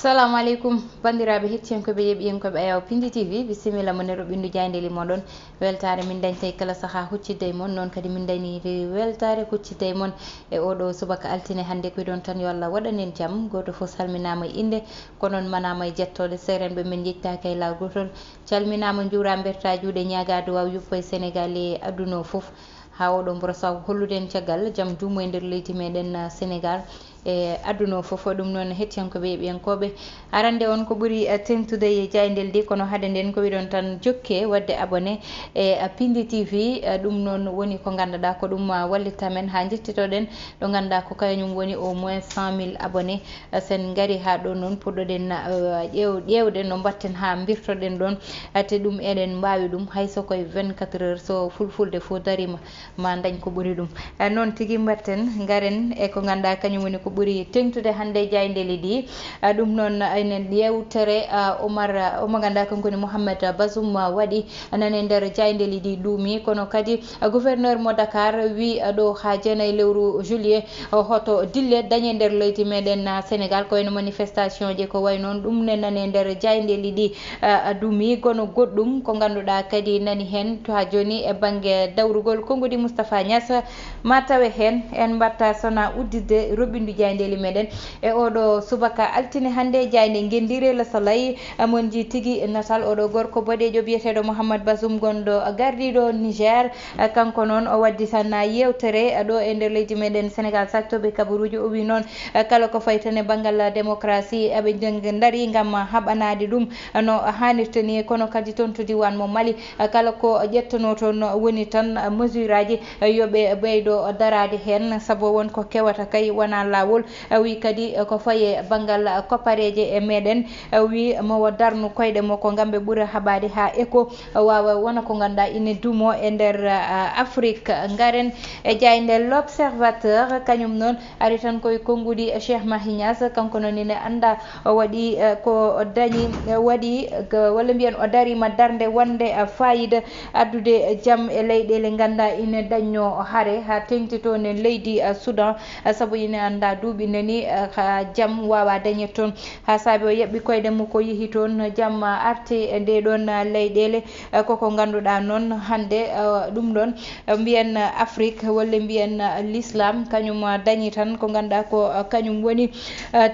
Assalamu alaikum bandiraɓe hettiyankoɓe yeɓiyankoɓe ayaw Pindi TV bisimilla monero ɓindu jayndeli moɗon weltare min dañtay kala saaha huccidde e mon noon kadi min dañiri weltare huccidde e mon e oɗo subaka altine hannde ko ɗon tan yo Allah waɗanen jaam goto foof salminama e inde ko noon manama e jettode serenɓe min jettaki e law gotol calminama juura berta juuɗe ñaga duwaw yuppo e Sénégal e aduna foof ha oɗo mboro saw holluden caggal jaam duumo e nder leydi meɗen Sénégal e aduna foof ɗum noon hettiyankoɓe yeɓiyankoɓe arande on ko ɓuuri tengtude e jayndel ndi kono hade nden ko wiɗon tan jokke wadde abonné e Pindi TV ɗum noon woni ko ganduɗa ko ɗum wallitta men ha jettitoɗen ɗo ganduɗa ko kañum woni au moins 100 000 abonné sen gaari ha ɗo noon puɗɗoɗen ƴewde no batten ha birtoɗen ɗon te ɗum eɗen mbawi ɗum hayso koye 24 heures so fulfulde fo darima ma dañ ko ɓuuri ɗum noon tigui batten garen e ko ganduɗa kañum woni ko ɓuuri tengtude hande jayndeli ɗi ɗum noon enen yewtere omo ganduɗa kanko woni Mouhamed Bazoum waɗi nane nder jayndeli ɗi ɗuumi kono kadi gouverneur mo Dakar wi ɗo ha jeenayyi lewru juillet hoto dille dañe nder leydi meɗen Sénégal ko wayno manifestation ji ko way noon ɗum ne nane nder jayndeli ɗi ɗuumi kono goɗɗum ko ganduɗa kadi nani hen to ha joni e banggue dawrugol konngudi Moustapha Niass ma tawe hen en mbatta sona uddide roɓindu jayndeli meɗen e oɗo subaka altine hannde jayde gendire la salay mon ji tigui natal oɗo gorko boɗejo biyeteɗo Mouhamed Bazoum gonɗo gardiɗo Niger kanko noon o waddi tan yewtere ɗo e nder leydi meɗen Sénégal saktoɓe kabaruji o wi noon kala ko fayi tan e banggal démocratie eɓe daari gam haɓanade ɗum no hannirta ni kono kadi toon to diwan mo Mali kala ko ƴettano toon woni tan mesure aji yoɓe ɓeydo darade hen saabu wonko kewata kay wona lawol wi kadi ko faye banggal koppareje e meɗen wi mo darnu koyɗe makko gam ɓe ɓuura haɓade ha ECHO wawa wona ko ganduɗa ine duumo e nder Afrique garen e jayndel l'Observateur kañum noon ari tan koye konngudi Cheikh Mahi Niass kanko noon ine anda o waɗi ko dañi waɗi walla mbiyen o darima darde wonde fayida addude jaam e leyɗele ganduɗa ine dañno haare ha tengtito ne leydi Soudan saabu ine anda duuɓi nani ha jaam wawa dañet toon ha saabi o yaɓɓi koyɗe mum ko yeehi toon jaam arti e nde ɗon leyɗele koko ganduɗa noon hande ɗum ɗon mbiyen Afrique walla mbiyen l'islam kañum dañi tan ko ganduɗa ko kañum woni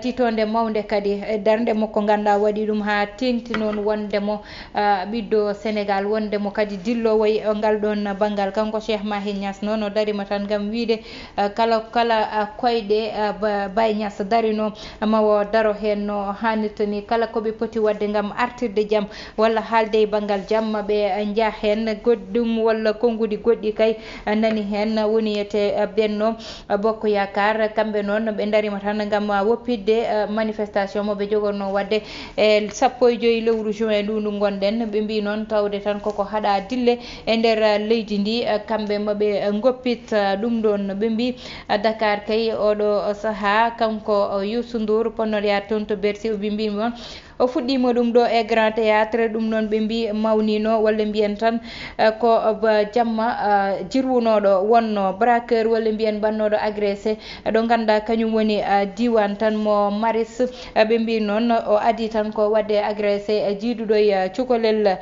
titonde mawde kadi e darde makko ganduɗa waɗi ɗum ha tengti noon wondemo ɓiɗɗo Sénégal wondemo kadi dillowo e ngal ɗon banggal kanko Cheikh Mahi Niass noon o darima tan gam wiide kala koyɗe Baye Niass darino mawo daro hen no hannirta ni kala koɓe poti wadde gam artirde jaam walla haalde e banggal jaam ɓe jaa hen goɗɗum walla konngudi goɗɗi kay nani hen woni yete Benno Bokk Yakar kamɓe noon ɓe darima tan gam woppidde manifestation moɓe jogorno wadde e 15 lewru juin ɗu ndu gonɗen ɓe mbi noon tawde tan koko haɗa dille e nder leydi ndi kamɓe maɓe goppit ɗum ɗon ɓe mbi Dakar kay oɗo saaha kanko Youssou Ndour ponnoɗo yaade toon to Bercy o mbi noon o fuɗɗima ɗum ɗo e Grand Théâtre ɗum noon ɓe mbi mawnino walla mbiyen tan ko jamma jirwunoɗo wonno braqueur walla mbiyen bannoɗo agressé ɗo ganduɗa kañum woni diwan tan mo Maris ɓe mbi noon o adi tan ko wadde agressé jiiduɗo e cukalel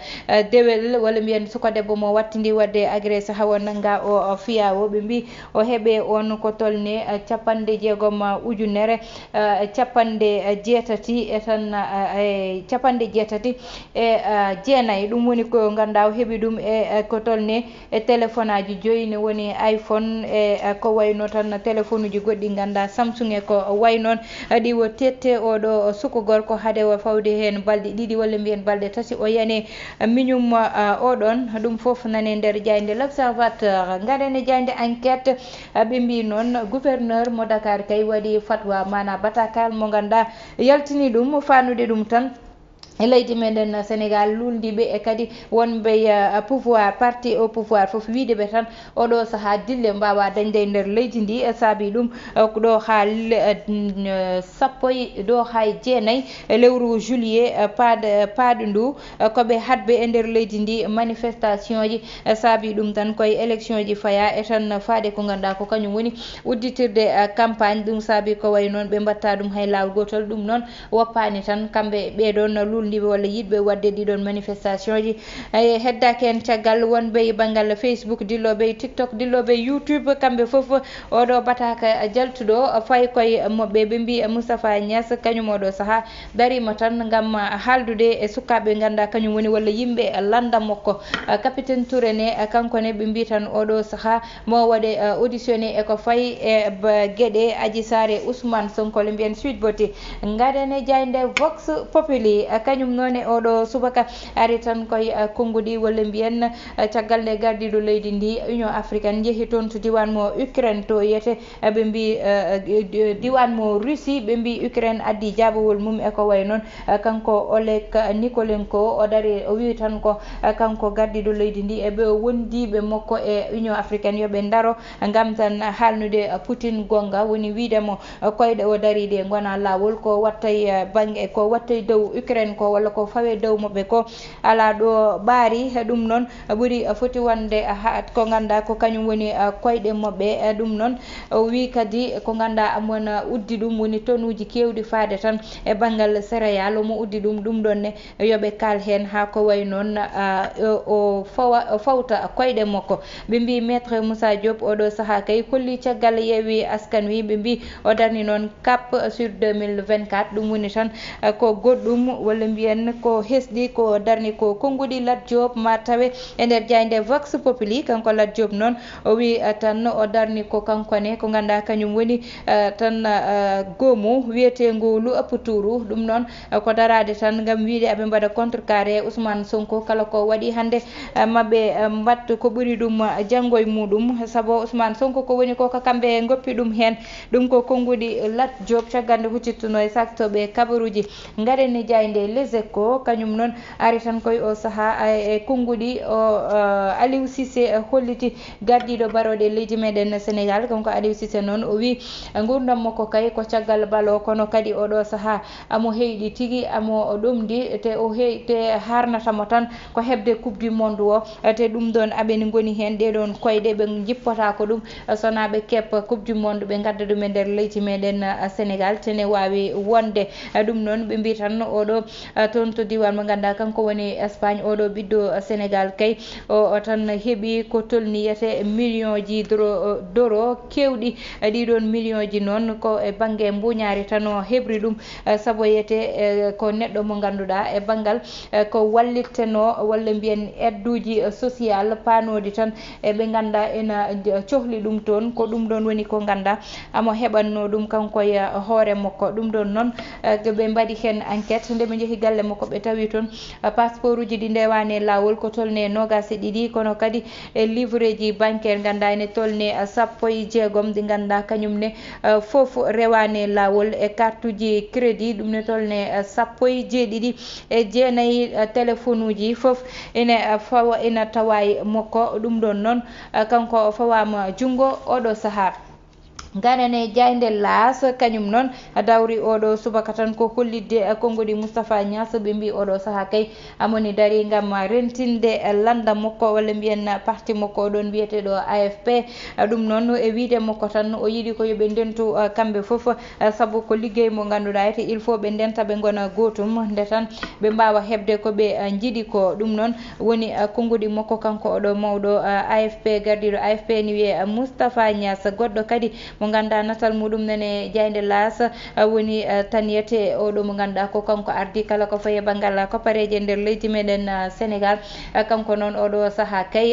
dewel walla mbiyen suka debbo mo wattidi wadde agressé hawo nanga o fiyawo ɓe mbi o heeɓe on ko tolni 60 capanɗe jeetati e tan capanɗe jeetati e jeenayyi ɗum woni ko ganduɗa o heeɓi ɗum e ko tolni e téléphone aji 5 ne woni iPhone e ko wayno tan téléphone uji goɗɗi ganduɗa Samsung e ko way noon ɗiwo tette oɗo suka gorko haade o fawde hen balɗe 2 walla mbiyen balɗe 3 o yani miñum oɗon ɗum foof nane nder jayde l'Observateur garen e jayde enquête ɓe mbi noon gouverneur mo Dakar kay waɗi fatwa mana batakal mo ganduɗa yaltini ɗum fanude ɗum tan leydi meɗen Sénégal luldiɓe e kadi wonɓe pouvoir parti au pouvoir foof wideɓe tan oɗo saaha dille mbawa dañde e nder leydi ndi saabi ɗum ɗo ha ɗo ha jeenayyi lewru juillet paɗo ndu koɓe hatɓe e nder leydi ndi manifestation ji saabi ɗum tan koye élection ji faya e tan faade ko ganduɗa ko kañum woni udditirde campagne ɗum saabi ko way noon ɓe mbatta ɗum hay lawol gotol ɗum noon woppani tan kamɓe ɓeɗon luldiɓe walla yiɗɓe wadde ɗiɗon manifestation ji heddaki hen caggal wonɓe banggal Facebook dilloɓe TikTok dilloɓe YouTube kamɓe foof oɗo bataka jaltuɗo fayi koye moɓɓe ɓe mbi Moustapha Niass kañum oɗo saaha darima tan gam haldude e sukaɓe ganduɗa kañum woni walla yimɓe landa makko capitaine Touré ne kankone ɓe mbi tan oɗo saaha mo waɗe auditionné e ko fayi e gueɗe Adji Sarr e Ousmane Sonko le mbiyen Sweet Beauté gaɗane jayde Vox Populi kañum noon e oɗo subaka ari tan koye konngudi walla mbiyen caggal nde gardiɗo leydi ndi Union africaine jeehi toon to diwan mo Ukraine to yiyete ɓe mbi diwan mo Russie ɓe mbi Ukraine addi jabowol mum e ko way noon kanko Oleg Nikolenko o dari o wi tan ko kanko gardiɗo leydi ndi e ɓe wondiɓe makko e Union africaine yoɓe daro gam tan halnude Poutine gonga woni widemo koyɗe o dariɗe gona lawol ko wattay banggue ko wattay dow Ukraine ko walla ko fawe dow mabɓe ko ala ɗo ɓaari ɗum noon ɓuuri foti wonde ko ganduɗa ko kañum woni koyɗe mabɓe ɗum noon o wi kadi ko ganduɗa amon uddi ɗum woni tonuji kewɗi faade tan e banggal céréal omo uddi ɗum ɗonne yoɓe kal hen ha ko way noon o fawta koyɗe makko ɓe mbi maître Moussa Diop oɗo saaha kay kolli caggal Yewwi Askan Wi ɓe mbi o darni noon cap sur 2024 ɗum woni tan ko goɗɗum walla mbiyen ko hesɗi ko darni ko konngudi Lat Diop ma tawe e nder jayde Vox Populi kanko Lat Diop noon o wi tan o darni ko kankone ko ganduɗa kañum woni tan goomu wiyetengu lu Aputuru ɗum noon ko darade tan gam wiide aɓe mbaɗa contrecarré Ousmane Sonko kala ko waɗi hande mabɓe mbattu ko ɓuuri ɗum janggo e muɗum saabu Ousmane Sonko ko woni ko kamɓe goppi ɗum hen ɗum ko konngudi Lat Diop caggal nde huccittuno e saktoɓe kabaruji gaɗen jayde Les Échos kañum noon ari tan koye o saaha e konngudi o Aliou Cissé holliti gardiɗo baroɗe leydi meɗen Sénégal kanko Aliou Cissé noon o wi gurdam makko kay ko caggal balo kono kadi oɗo saaha amo heyɗi tigui amo ɗomdi te o te harnatamo tan ko hebde coupe du monde o te ɗum ɗon aɓeni goni hen ɗeɗon koyɗe ɓe jippata ko ɗum sona ɓe keppa coupe du monde ɓe gadda ɗum e nder leydi meɗen Sénégal tene wawi wonde ɗum noon ɓe mbi tan oɗo toon to diwan mo ganduɗa kanko woni Espagne oɗo ɓiɗɗo Sénégal kay o tan heeɓi ko tolniyete million ji d'euro kewɗi ɗiɗon million ji noon ko e banggue mbuñari tan o heɓri ɗum saabu yiyete ko neɗɗo mo ganduɗa e banggal ko wallitteno walla mbiyen aide uji social panodi tan eɓe ganduɗa ena cohli ɗum toon ko ɗum ɗon woni ko ganduɗa amo heɓanno ɗum kanko e hoore makko ɗum ɗon noon ɓe mbaɗi hen enquête nde ɓe jeehi galle makko ɓe tawi toon passeport uji ɗi ndewani lawol ko tolne nogas e ɗiɗi kono kadi e livret ji bancaire ganduɗa ene tolne 16 ɗi ganduɗa kañumne foof rewani lawol e carte uji crédit ɗum ne tolne 17 e jeenayyi téléphone uji foof ene fawa ina tawa makko ɗum ɗon noon kanko fawama junggo oɗo saaha ganane jayde L'As kañum noon dawri oɗo subaka tan ko hollidde konngudi Moustapha Niass ɓe mbi oɗo saaha kay amoni dari gam rentinde landa makko walla mbiyen parti makko oɗon biyeteɗo AFP ɗum noon e wiide makko tan o yiiɗi ko yoɓe ndentu kamɓe foof saabu ko liggey mo ganduɗa ete il faut ɓe ndenta ɓe gona gotum nde tan ɓe mbawa hebde ko ɓe jiiɗi ko ɗum noon woni konngudi makko kanko oɗo mawɗo AFP gardiɗo AFP ni wiye Moustapha Niass goɗɗo kadi mo ganduɗa natal muɗum nene jayde L'As woni tan yiyete oɗo mo ganduɗa ko kanko ardi kala ko faye banggal koppareje nder leydi meɗen Sénégal kanko noon oɗo saaha kay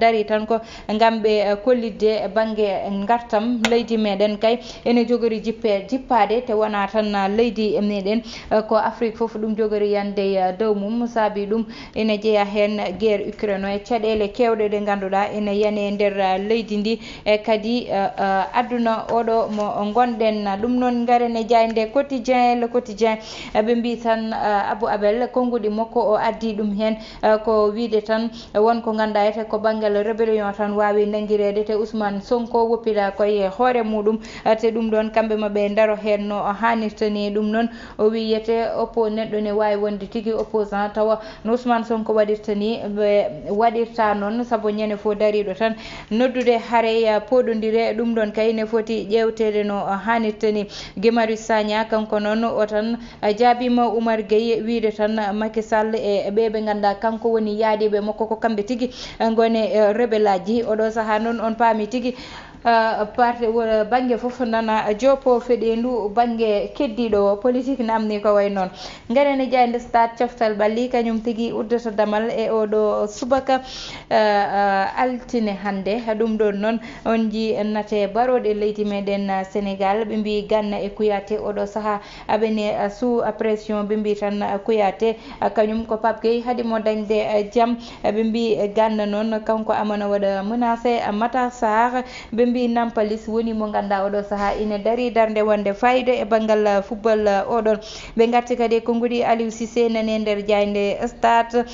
dari tan ko gam ɓe kollidde banggue gartam leydi meɗen kay ene jogori jippade te wona tan leydi meɗen ko Afrique foof ɗum jogori yande dow mum saabi ɗum ene jeeya hen guerre Ukraine o e caɗele kewɗe ɗe ganduɗa ene yaane nder leydi ndi e kadi addude aduna oɗo mo gonɗen ɗum noon garen e jayde quotidien le quotidien ɓe mbi tan Abou Abel konngudi makko o addi ɗum hen ko wiide tan wonko ganduɗa ete ko banggal rébellion tan wawi nanguirede te Ousmane Sonko woppira koye hoore muɗum te ɗum ɗon kamɓe maɓe daro hen no hannirta ni ɗum noon o wiyete neɗɗo ne wawi wonde tigui opposant tawa no Ousmane Sonko waɗirta ni ɓe waɗirta noon saabu ñande fo dariɗo tan noddude haare poɗodire ɗum ɗon kay ne foti ƴewtede no hannirta ni Guy Marius Sagna kanko noon o tan jaabima Oumar Gueye wiide tan Macky Sall e ɓe ganduɗa kanko woni yaadiɓe makko ko kamɓe tigui gone rebelle aji oɗo saaha noon on paami tigui parte banggue foof nana joppo feɗendu banggue keddiɗo politique namni ko way noon garen e jayde stade coftal ɓalli kañum tigui uddata damal e oɗo subaka altine hande ɗum ɗon noon on ji nate baroɗe leydi meɗen Sénégal ɓe mbi Gana e Kouyaté oɗo saaha aɓene sous pression ɓe mbi tan Kouyaté kañum ko Pape Gueye haadimo dañde jaam ɓe mbi Gana noon kanko amana waɗa menacé Matar Sarr ɓe mbi Nampalis woni mo ganduɗa oɗo saaha ina dari darde wonde fayida e banggal football oɗon ɓe gatti kadi konngudi Aliou Cissé nani nder jayde stade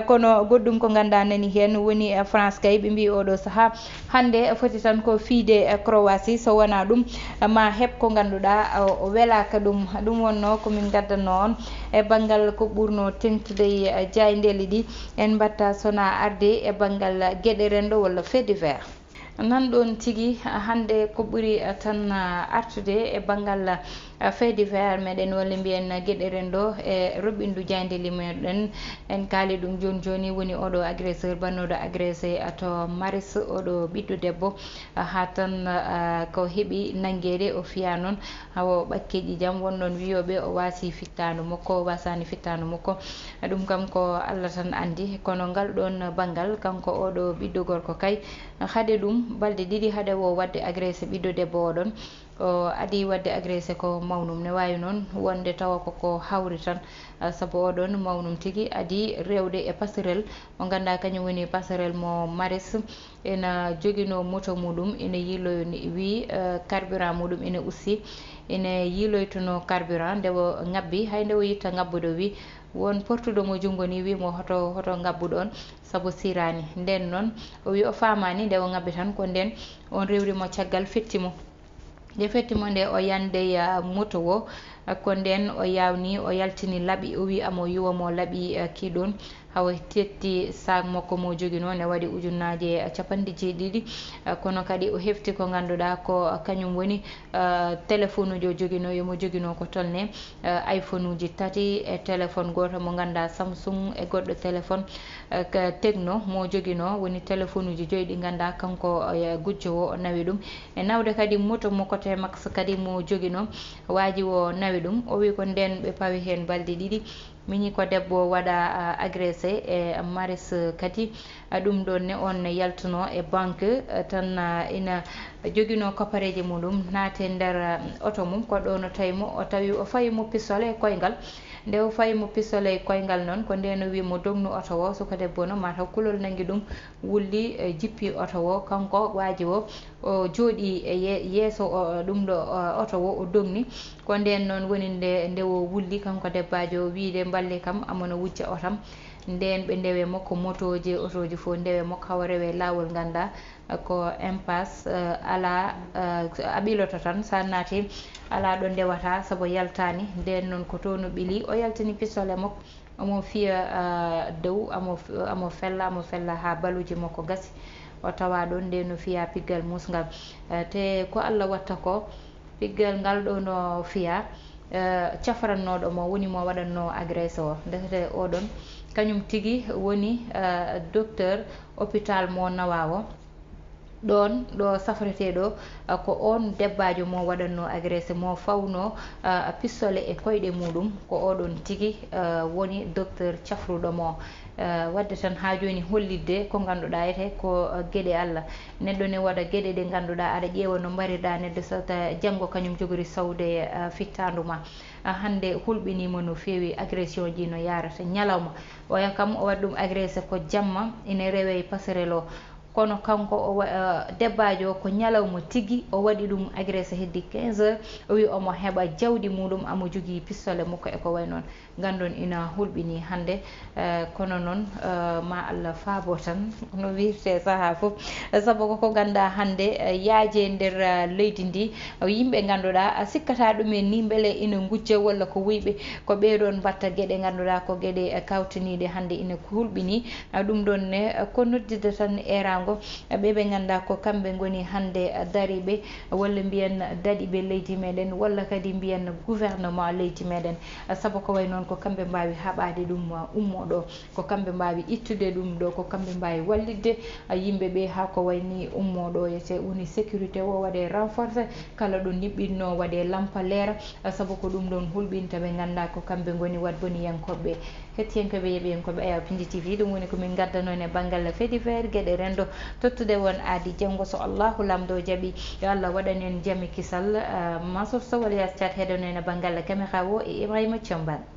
kono goɗɗum ko ganduɗa nani hen woni France kay ɓe mbi oɗo saaha hande foti tan ko fiide Croatie so wona ɗum ma heeb ko ganduɗa o welaka ɗum wonno komin gaddanno on e banggal ko ɓurno tengtude jaydeli ɗi en batta sona arde e banggal gueɗe rendo walla fait divers nan ɗon tigui hande ko ɓuuri tan artude e banggal fait divers meɗen walla mbiyen gueɗe rendo e roɓɓindu jaydeli meɗen en kaali ɗum joni joni woni oɗo agresseur bannoɗo agressé to Maris oɗo ɓiɗɗo debbo ha tan ko heeɓi nanguede o fiya noon hawo ɓakkeji jaam wonɗon wiyoɓe o wasi fittanu makko o wasani fittanu makko ɗum kam ko Allah tan andi kono ngal ɗon banggal kanko oɗo ɓiɗɗo gorko kay haade ɗum balɗe ɗiɗi haade o wadde agressé ɓiɗɗo debbo oɗon o adi wadde agressé ko mawnum ne wawi noon wonde tawa koko hawri tan saabu oɗon mawnum tigui adi rewde e passerelle mo ganduɗa kañum woni passerelle mo Maris ena joguino moto muɗum ina yiiloyo wi carburant muɗum ina ussi ina yiiloytuno carburant nde o ngabbi hay nde o yitta ngabbude wi won portuɗo mo jungo ni wimo hoto ngabbuɗon saabu sirani nden noon o wi o famani nde o ngabbi tan ko nden on rewrimo caggal fettimo nde fettimo nde o yande moto o ko nden o yawni o yaltini laaɓi o wi amo yuwamo laaɓi kiɗon hawa tetti sac makko mo joguino ne waɗi ujunnaje capanɗe jeeɗiɗi kono kadi o hefti ko ganduɗa ko kañum woni téléphone uji o joguino yomo joguino ko tolne iPhone uji 3 e téléphone goto mo ganduɗa Samsung e goɗɗo téléphone Tecno mo joguino woni téléphone uji 5 ɗi ganduɗa kanko gujjowo o nawi ɗum e nawde kadi moto mo Côté Max kadi mo joguino waji o nawi ɗum o wi ko nden ɓe pawi hen balɗe ɗiɗi miñi ko debbo waɗa agressé e Maris kadi ɗum ɗon ne on yaltuno e banque tan ina joguino koppareji muɗum naate nder auto mum ko ɗo no tawimo o tawi o fayimo pistolet e koyngal nde o fayimo pistolet e koyngal noon ko nden o wimo dognu auto o suka debbo no mataw kulol nangui ɗum wulli jippi auto o kanko waji o jooɗi e yeeso ɗum ɗo auto o dogni ko nden noon woni nde o wulli kanko debbajo wiide mballe kam amono wujja otam nden ɓe ndewe makko motoji autoji fo ndewe makko hawa rewe lawol ganda ko impasse ala a ɓiloto tan sa naati ala ɗo ndewata saabu yaltani nden noon ko to no ɓiili o yaltini pistolet makko omo fiya dow amo fella ha baluji makko gasi o tawa ɗon nde no fiya piggal musgal te ko Allah watta ko piggal ngal ɗo no fiya cafrannoɗo mo woni mo waɗanno agressé o ndekete oɗon kañum tigui woni docteur hôpital mo Nawa o ɗon ɗo safreteɗo ko on debbajo mo waɗanno agressé mo fawno pistolet e koyɗe muɗum ko oɗon tigui woni docteur cafruɗomo wadde tan ha joni hollidde ko ganduɗa ete ko gueɗe Allah neɗɗo ne waɗa gueɗe ɗe ganduɗa aɗa ƴeewa no mbarirɗa neɗɗo so janggo kañum jogori sawde fittanduma hande hulɓinima no fewi agression ji no yarata ñalawma oya kam o waɗi ɗum agressé ko jamma ina rewe passerelle o kono kanko o debbajo ko ñalawma tigui o waɗi ɗum agressé heddi 15 heures o wi omo heɓa jawdi muɗum amo jogui pistole makko e ko way noon gandon ina hulɓini hande kono noon ma Allah faabo tan no wirte saaha foof saabu koko ganda hande yaaje nder leydi ndi yimɓe ganduɗa sikkata ɗumen ni beele ina gujja walla ko wuyɓe ko ɓeɗon batta gueɗe ganduɗa ko gueɗe kawtaniɗe hande ina hulɓini ɗum ɗon ne ko noddide tan erago ɓeɓe ganda ko kamɓe goni hande dariɓe walla mbiyen daɗiɓe leydi meɗen walla kadi mbiyen gouvernement leydi meɗen saabu ko way noon ko kamɓe mbawi haɓade ɗum ummoɗo ko kamɓe mbawi ittude ɗum ɗo ko kamɓe mbawi wallidde yimɓeɓe ha ko wayni ummoɗo yete woni sécurité o waɗe renforcé kala ɗo niɓɓinno waɗe lampa leera saabu ko ɗum ɗon hulɓinta ɓe ganda ko kamɓe goni wadboniyankoɓe hettiyankoɓe yeeɓiyankoɓe Aya Pindi TV ɗum woni komin gaddano e banggal fait divers gueɗe rendo tottude won aadi janggo so Allahu lamɗo jaaɓi yo Allah waɗan en jaami kisal Mansour Sow walla Yaya Thiat heɗone banggal caméra o e Ibrahima Thiombane.